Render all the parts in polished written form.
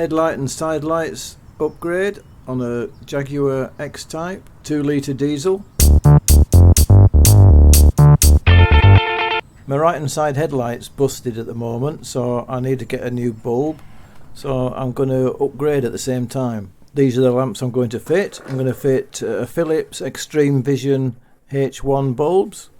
headlight and side lights upgrade on a Jaguar X-Type 2-litre diesel. My right hand side headlight's busted at the moment, so I need to get a new bulb, so I'm going to upgrade at the same time. These are the lamps I'm going to fit. I'm going to fit Philips Extreme Vision H1 bulbs,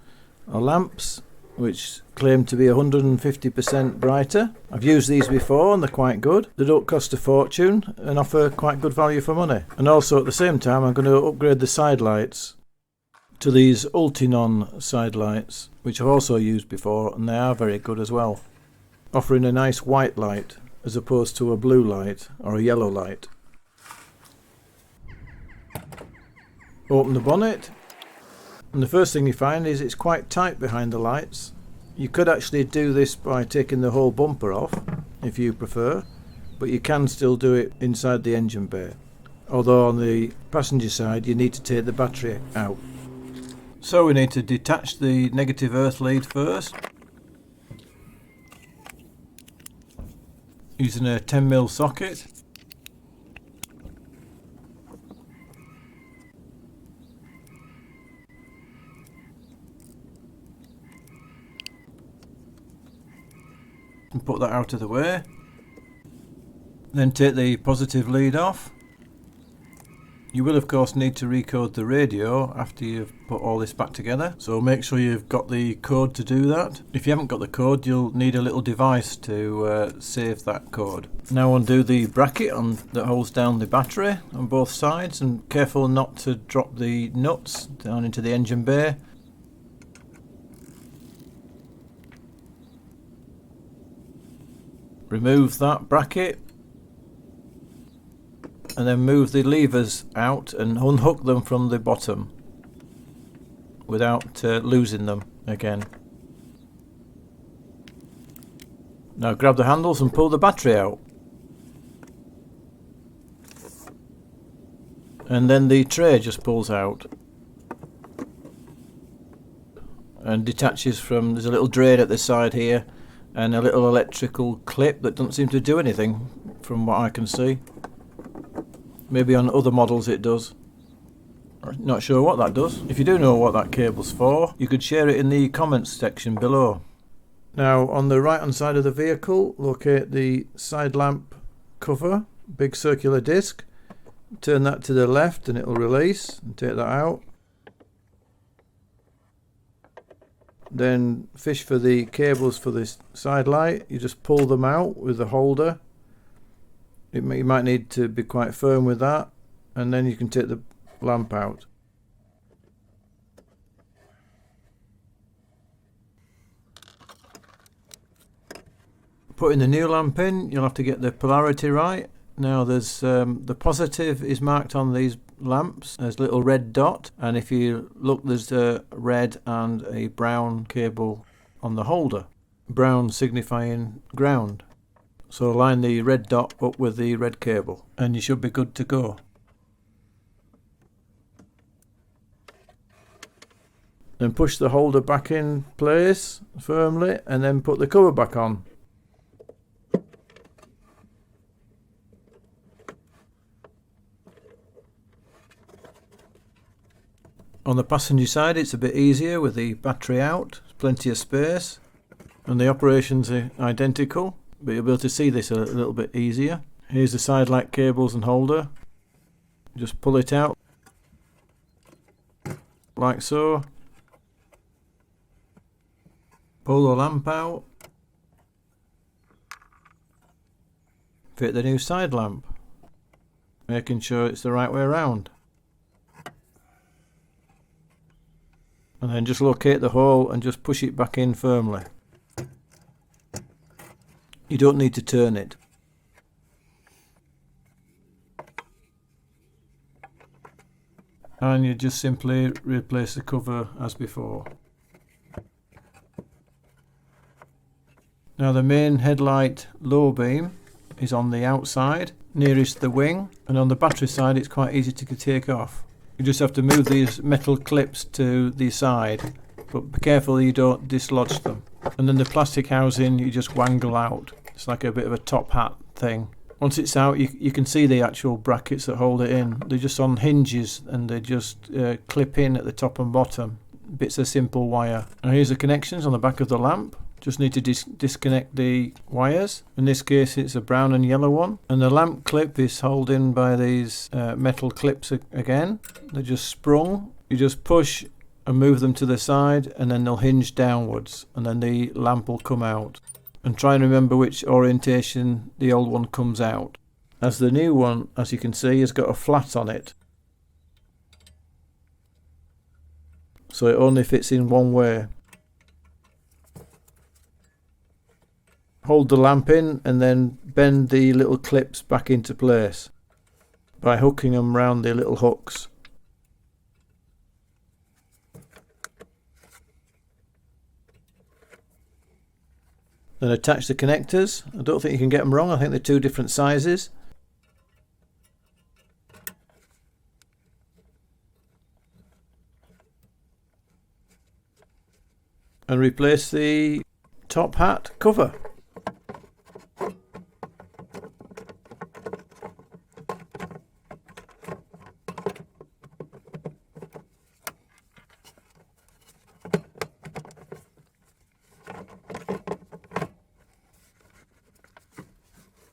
or lamps, which claim to be 150% brighter. I've used these before and they're quite good. They don't cost a fortune and offer quite good value for money. And also at the same time I'm going to upgrade the side lights to these Ultinon side lights, which I've also used before, and they are very good as well, offering a nice white light as opposed to a blue light or a yellow light. Open the bonnet, and the first thing you find is it's quite tight behind the lights. You could actually do this by taking the whole bumper off if you prefer, but you can still do it inside the engine bay, although on the passenger side you need to take the battery out. So we need to detach the negative earth lead first, using a 10mm socket. And put that out of the way. Then take the positive lead off. You will of course need to recode the radio after you've put all this back together, so make sure you've got the code to do that. If you haven't got the code, you'll need a little device to save that code. Now undo the bracket that holds down the battery on both sides, and careful not to drop the nuts down into the engine bay. Remove that bracket and then move the levers out and unhook them from the bottom without losing them again. Now grab the handles and pull the battery out, and then the tray just pulls out and detaches from, there's a little drain at the side here and a little electrical clip that doesn't seem to do anything from what I can see. Maybe on other models it does. Not sure what that does. If you do know what that cable's for, you could share it in the comments section below. Now on the right hand side of the vehicle, locate the side lamp cover, big circular disc. Turn that to the left and it'll release, and take that out. Then fish for the cables for this side light. You just pull them out with the holder. You might need to be quite firm with that, and then you can take the lamp out. Putting the new lamp in, you'll have to get the polarity right. Now there's the positive is marked on these lamps as a little red dot, and if you look, there's a red and a brown cable on the holder, brown signifying ground. So line the red dot up with the red cable and you should be good to go. Then push the holder back in place firmly and then put the cover back on. On the passenger side it's a bit easier with the battery out, there's plenty of space and the operations are identical, but you'll be able to see this a little bit easier. Here's the side light cables and holder. Just pull it out like so. Pull the lamp out. Fit the new side lamp, making sure it's the right way around. And then just locate the hole and just push it back in firmly. You don't need to turn it. And you just simply replace the cover as before. Now the main headlight low beam is on the outside, nearest the wing, and on the battery side it's quite easy to take off. You just have to move these metal clips to the side, but be careful you don't dislodge them. And then the plastic housing you just wangle out. It's like a bit of a top hat thing. Once it's out, you can see the actual brackets that hold it in. They're just on hinges and they just clip in at the top and bottom. Bits of simple wire. And here's the connections on the back of the lamp. Just need to disconnect the wires. In this case it's a brown and yellow one. And the lamp clip is held in by these metal clips again. They're just sprung. You just push and move them to the side and then they'll hinge downwards and then the lamp will come out. And try and remember which orientation the old one comes out. As the new one, as you can see, has got a flat on it. So it only fits in one way. Hold the lamp in and then bend the little clips back into place by hooking them round the little hooks. Then attach the connectors. I don't think you can get them wrong. I think they're two different sizes. And replace the top hat cover.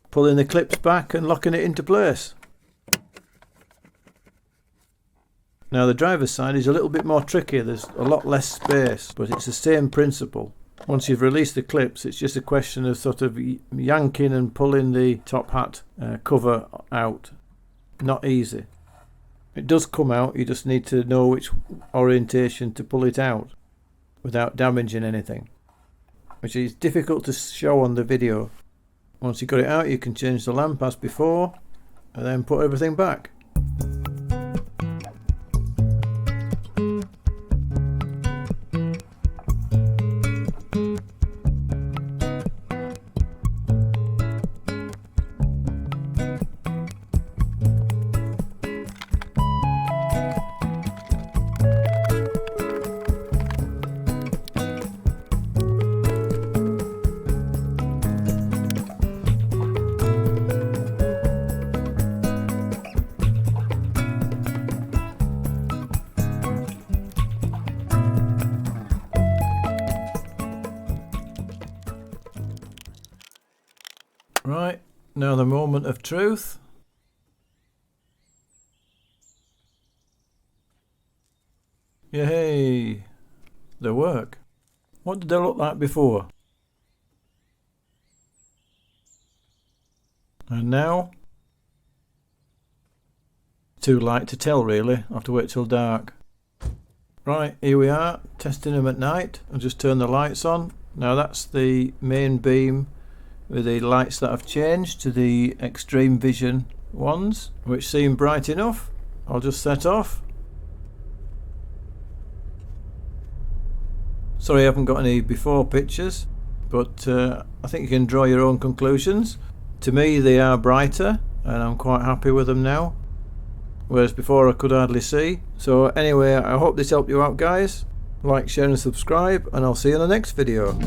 Pulling the clips back and locking it into place. Now the driver's side is a little bit more tricky, there's a lot less space, but it's the same principle. Once you've released the clips, it's just a question of sort of yanking and pulling the top hat cover out. Not easy. It does come out, you just need to know which orientation to pull it out without damaging anything, which is difficult to show on the video. Once you've got it out, you can change the lamp as before and then put everything back. Right, now the moment of truth. Yay! They work. What did they look like before? And now? Too light to tell really, I'll have to wait till dark. Right, here we are, testing them at night. I'll just turn the lights on. Now that's the main beam with the lights that I've changed to the extreme vision ones, which seem bright enough. I'll just set off. Sorry I haven't got any before pictures, but I think you can draw your own conclusions. To me they are brighter and I'm quite happy with them now, whereas before I could hardly see. So anyway, I hope this helped you out guys. Like, share and subscribe, and I'll see you in the next video.